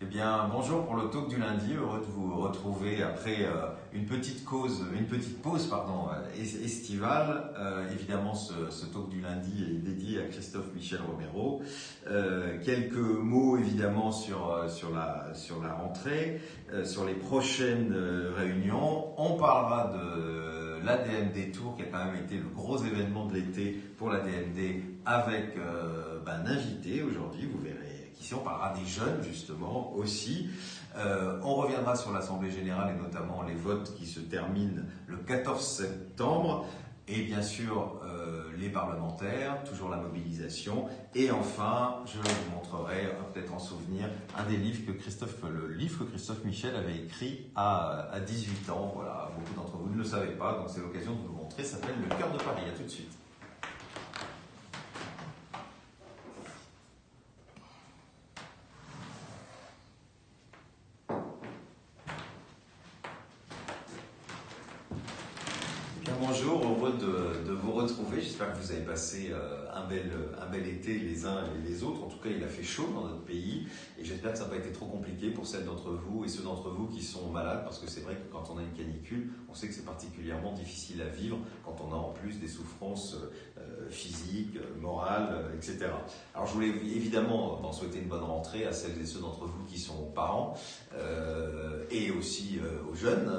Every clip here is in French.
Eh bien, bonjour pour le talk du lundi. Heureux de vous retrouver après une petite pause, estivale. Évidemment, ce talk du lundi est dédié à Christophe Michel Romero. Quelques mots évidemment sur la rentrée, sur les prochaines réunions. On parlera de l'ADMD Tour qui a quand même été le gros événement de l'été pour l'ADMD avec un invité aujourd'hui, vous verrez. Ici, on parlera des jeunes, justement, aussi. On reviendra sur l'Assemblée Générale et notamment les votes qui se terminent le 14 septembre. Et bien sûr, les parlementaires, toujours la mobilisation. Et enfin, je vous montrerai, peut-être en souvenir, le livre que Christophe Michel avait écrit à 18 ans. Voilà, beaucoup d'entre vous ne le savaient pas, donc c'est l'occasion de vous le montrer. Ça s'appelle Le cœur de Paris. À tout de suite. Bonjour, heureux de vous retrouver. J'espère que vous avez passé un bel été les uns et les autres. En tout cas, il a fait chaud dans notre pays et j'espère que ça n'a pas été trop compliqué pour celles d'entre vous et ceux d'entre vous qui sont malades, parce que c'est vrai que quand on a une canicule, on sait que c'est particulièrement difficile à vivre quand on a en plus des souffrances physiques, morales, etc. Alors je voulais évidemment souhaiter une bonne rentrée à celles et ceux d'entre vous qui sont parents et aussi aux jeunes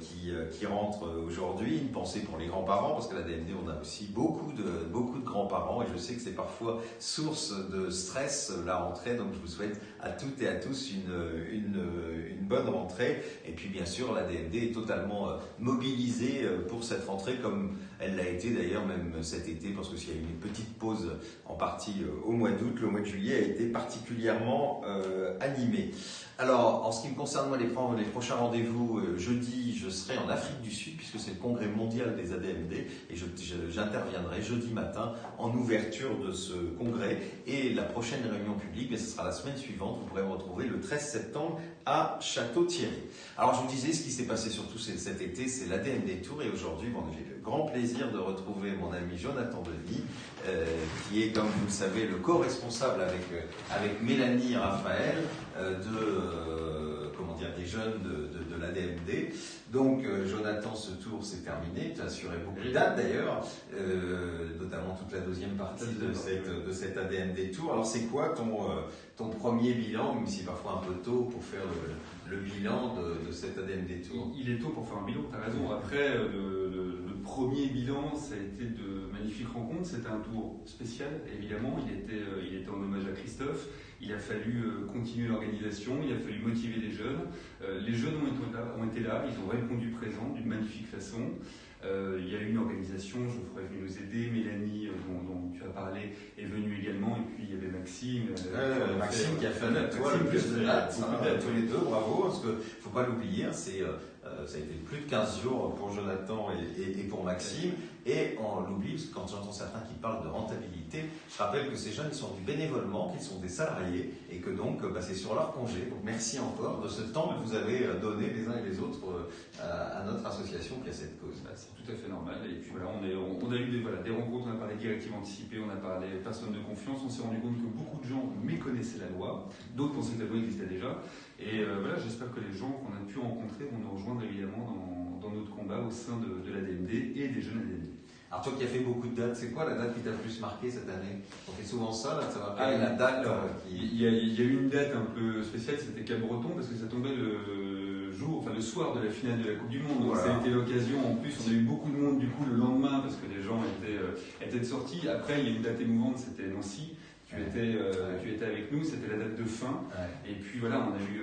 qui rentrent aujourd'hui. Une pensée pour les grands-parents, parce qu'à la DMD, on a aussi beaucoup de grands-parents et je sais que c'est parfois source de stress la rentrée, donc je vous souhaite à toutes et à tous une bonne rentrée. Et puis bien sûr, la DMD est totalement mobilisée pour cette rentrée, comme elle l'a été d'ailleurs même cet été, parce que s'il y a eu une petite pause en partie au mois d'août, le mois de juillet a été particulièrement animé. Alors, en ce qui me concerne, moi, les prochains rendez-vous, jeudi, je serai en Afrique du Sud, puisque c'est le congrès mondial des ADMD, et j'interviendrai jeudi matin en ouverture de ce congrès. Et la prochaine réunion publique, ce sera la semaine suivante, vous pourrez me retrouver le 13 septembre à Château-Thierry. Alors, je vous disais, ce qui s'est passé surtout cet été, c'est l'ADMD Tour, et aujourd'hui, j'ai le grand plaisir de retrouver mon ami Jonathan Denis, qui est, comme vous le savez, le co-responsable avec Mélanie et Raphaël des jeunes de l'ADMD. Donc, Jonathan, ce tour s'est terminé. Tu as assuré beaucoup de dates d'ailleurs, notamment toute la deuxième partie de cette ADMD Tour. Alors, c'est quoi ton premier bilan, même si parfois un peu tôt pour faire le bilan de cette ADMD Tour? Il est tôt pour faire un bilan, tu as raison. Après, le premier bilan, ça a été de magnifiques rencontres. C'était un tour spécial, évidemment. Il était en hommage à Christophe. Il a fallu continuer l'organisation, il a fallu motiver les jeunes. Les jeunes ont été là, ils ont répondu présent d'une magnifique façon. Il y a eu une organisation, Geoffroy est venu nous aider, Mélanie, dont tu as parlé, est venue également, et puis il y avait Maxime. Maxime qui a fait le plus de dates, tous les deux, bravo, parce qu'il ne faut pas l'oublier, ça a été plus de 15 jours pour Jonathan et pour Maxime, et on l'oublie, parce que quand j'entends certains qui parlent de rentabilité, je rappelle que ces jeunes ils sont du bénévolement, qu'ils sont des salariés, et que donc c'est sur leur congé. Donc merci encore de ce temps que vous avez donné les uns et les autres à notre association qui a cette cause. C'est tout à fait normal, et puis voilà, on a eu des rencontres, on a parlé directives anticipées, on a parlé personnes de confiance, on s'est rendu compte que beaucoup de gens méconnaissaient la loi, d'autres pensaient que la loi existait déjà, et voilà, j'espère que les gens qu'on a pu rencontrer vont nous rejoindre évidemment dans notre combat au sein de l'ADMD et des jeunes ADMD. Alors toi qui as fait beaucoup de dates, c'est quoi la date qui t'a le plus marqué cette année? On fait souvent ça, là, de savoir quelle est la date Il y a eu une date un peu spéciale, c'était Cap-Breton, parce que ça tombait le soir de la finale de la Coupe du Monde. Donc voilà. Ça a été l'occasion, en plus on a eu beaucoup de monde du coup le lendemain, parce que les gens étaient de sortie. Après il y a une date émouvante, c'était Nancy. Tu étais avec nous, c'était la date de fin. Ouais. Et puis voilà, on a eu,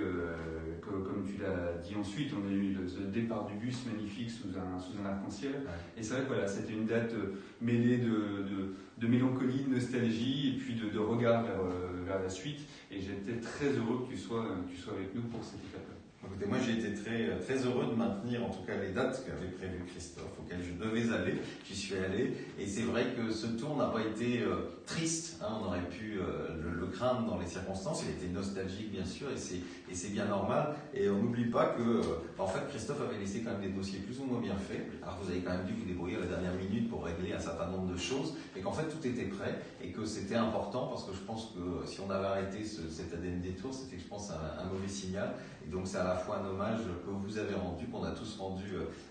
comme tu l'as dit ensuite, on a eu le départ du bus magnifique sous un arc-en-ciel. Ouais. Et c'est vrai que voilà, c'était une date mêlée de mélancolie, de nostalgie, et puis de regard vers la suite. Et j'étais très heureux que tu sois avec nous pour cette étape-là. Écoutez, moi j'ai été très heureux de maintenir en tout cas les dates qu'avait prévues Christophe, auxquelles je devais aller, j'y suis allé, et c'est vrai que ce tour n'a pas été triste, hein, on aurait pu le craindre dans les circonstances, il était nostalgique bien sûr, et c'est bien normal, et on n'oublie pas que en fait Christophe avait laissé quand même des dossiers plus ou moins bien faits, alors vous avez quand même dû vous débrouiller à la dernière minute pour régler un certain nombre de choses, et qu'en fait tout était prêt, et que c'était important, parce que je pense que si on avait arrêté cet ADN Détour, c'était je pense un mauvais signal, et donc c'est à la fois un hommage que vous avez rendu, qu'on a tous rendu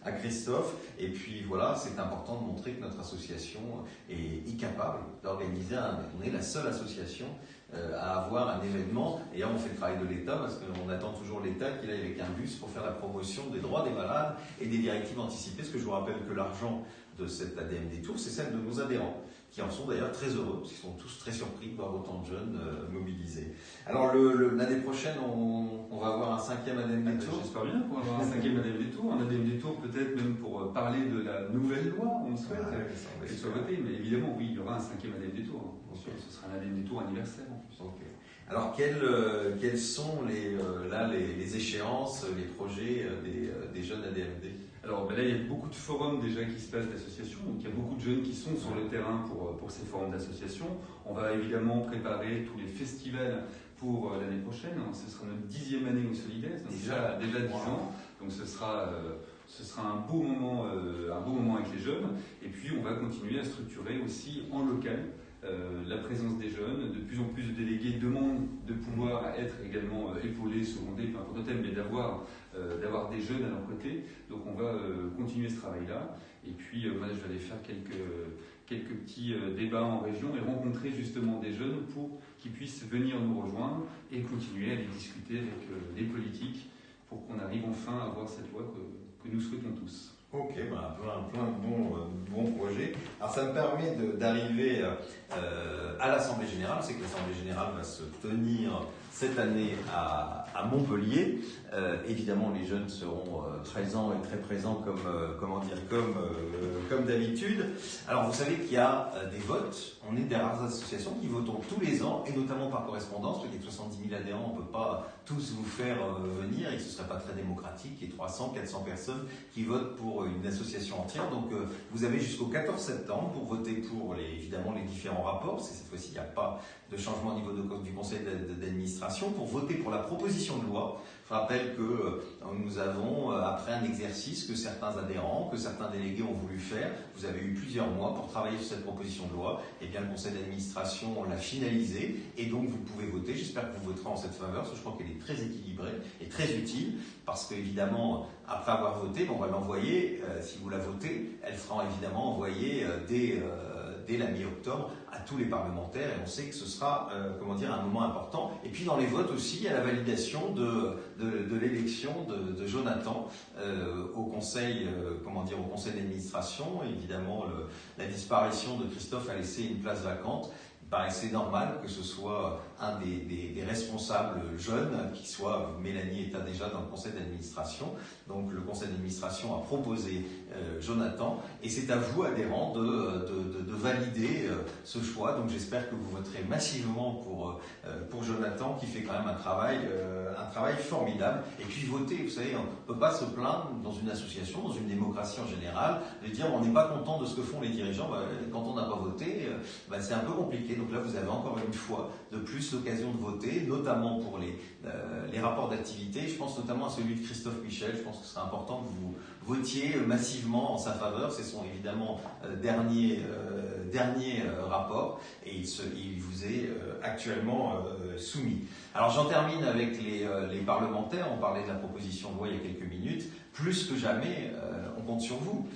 à Christophe. Et puis voilà, c'est important de montrer que notre association est incapable d'organiser on est la seule association à avoir un événement. Et là, on fait le travail de l'État parce qu'on attend toujours l'État qu'il aille avec un bus pour faire la promotion des droits des malades et des directives anticipées. Parce que je vous rappelle que l'argent de cette ADM Détour, c'est celle de nos adhérents, qui en sont d'ailleurs très heureux, parce qu'ils sont tous très surpris de voir autant de jeunes mobilisés. Alors l'année prochaine, on va avoir un 5e ADM Détour. J'espère bien qu'on va avoir un 5e ADM Détour, un ADM Détour peut-être même pour parler de la nouvelle loi, on le souhaite, qu'elle soit votée, mais évidemment oui, il y aura un 5e ADM Détour. Okay. Ce sera un ADM Détour anniversaire en plus. Okay. Alors quelles sont les échéances, les projets des jeunes ADMD? Alors là, il y a beaucoup de forums déjà qui se passent d'associations, donc il y a beaucoup de jeunes qui sont sur le terrain pour ces forums d'associations. On va évidemment préparer tous les festivals pour l'année prochaine. Ce sera notre 10e année au Solidaire, donc déjà 10 ans. Donc ce sera un beau moment avec les jeunes. Et puis on va continuer à structurer aussi en local la présence des jeunes. De plus en plus de délégués demandent de pouvoir être également épaulés, secondés, peu importe le thème, mais d'avoir des jeunes à leur côté. Donc on va continuer ce travail-là. Et puis moi je vais aller faire quelques petits débats en région et rencontrer justement des jeunes pour qu'ils puissent venir nous rejoindre et continuer à aller discuter avec les politiques pour qu'on arrive enfin à avoir cette loi que nous souhaitons tous. Ok, plein de bons projets. Alors ça me permet d'arriver à l'Assemblée Générale. C'est que l'Assemblée Générale va se tenir cette année à Montpellier. Évidemment, les jeunes seront présents et très présents comme d'habitude. Alors vous savez qu'il y a des votes. On est des rares associations qui votons tous les ans, et notamment par correspondance. Il y a 70 000 adhérents, on ne peut pas tous vous faire venir, et ce ne serait pas très démocratique. Il y a 300, 400 personnes qui votent pour une association entière. Donc vous avez jusqu'au 14 septembre pour voter pour évidemment les différents rapports. Cette fois-ci, il n'y a pas de changement au niveau du conseil d'administration. Pour voter pour la proposition de loi, je rappelle que nous avons, après un exercice que certains adhérents, que certains délégués ont voulu faire, vous avez eu plusieurs mois pour travailler sur cette proposition de loi, et bien le conseil d'administration l'a finalisée, et donc vous pouvez voter. J'espère que vous voterez en cette faveur, parce que je crois qu'elle est très équilibrée et très utile, parce qu'évidemment, après avoir voté, on va l'envoyer, si vous la votez, elle sera évidemment envoyée dès la mi-octobre à tous les parlementaires, et on sait que ce sera un moment important. Et puis dans les votes aussi, il y a la validation de l'élection de Jonathan au conseil d'administration. Évidemment, la disparition de Christophe a laissé une place vacante. Il paraissait normal que ce soit un des responsables jeunes, qui soit, Mélanie était déjà dans le conseil d'administration, donc le conseil d'administration a proposé Jonathan, et c'est à vous, adhérents, de valider ce choix. Donc j'espère que vous voterez massivement pour Jonathan, qui fait quand même un travail formidable. Et puis voter, vous savez, on ne peut pas se plaindre dans une association, dans une démocratie en général, de dire on n'est pas content de ce que font les dirigeants. Quand on n'a pas voté, c'est un peu compliqué. Donc là, vous avez encore une fois de plus l'occasion de voter, notamment pour les rapports d'activité. Je pense notamment à celui de Christophe Michel. Je pense que ce serait important que vous votiez massivement en sa faveur. C'est son évidemment dernier rapport, et il vous est actuellement soumis. Alors j'en termine avec les parlementaires. On parlait de la proposition de loi il y a quelques minutes. Plus que jamais, on compte sur vous,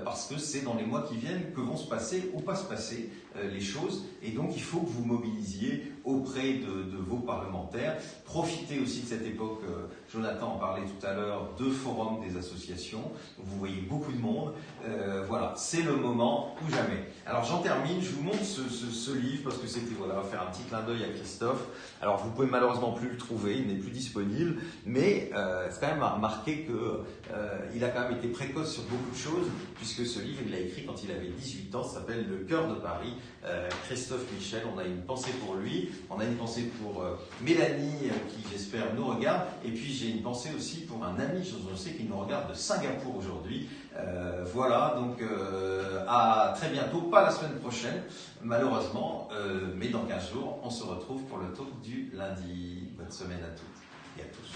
parce que c'est dans les mois qui viennent que vont se passer ou pas se passer les choses, et donc il faut que vous mobilisiez auprès de vos parlementaires. Profitez aussi de cette époque, Jonathan en parlait tout à l'heure, de forums des associations, vous voyez beaucoup de monde, voilà, c'est le moment ou jamais. Alors j'en termine, je vous montre ce livre, parce que c'était, voilà, faire un petit clin d'œil à Christophe. Alors vous pouvez malheureusement plus le trouver, il n'est plus disponible, mais c'est quand même à remarquer qu'il a quand même été précoce sur beaucoup de choses, puisque ce livre, il l'a écrit quand il avait 18 ans, ça s'appelle Le cœur de Paris, Christophe Michel. On a une pensée pour lui, on a une pensée pour Mélanie qui j'espère nous regarde. Et puis j'ai une pensée aussi pour un ami, je sais qu'il nous regarde de Singapour aujourd'hui. Voilà, donc à très bientôt, pas la semaine prochaine malheureusement, mais dans 15 jours, on se retrouve pour le talk du lundi. Bonne semaine à toutes et à tous.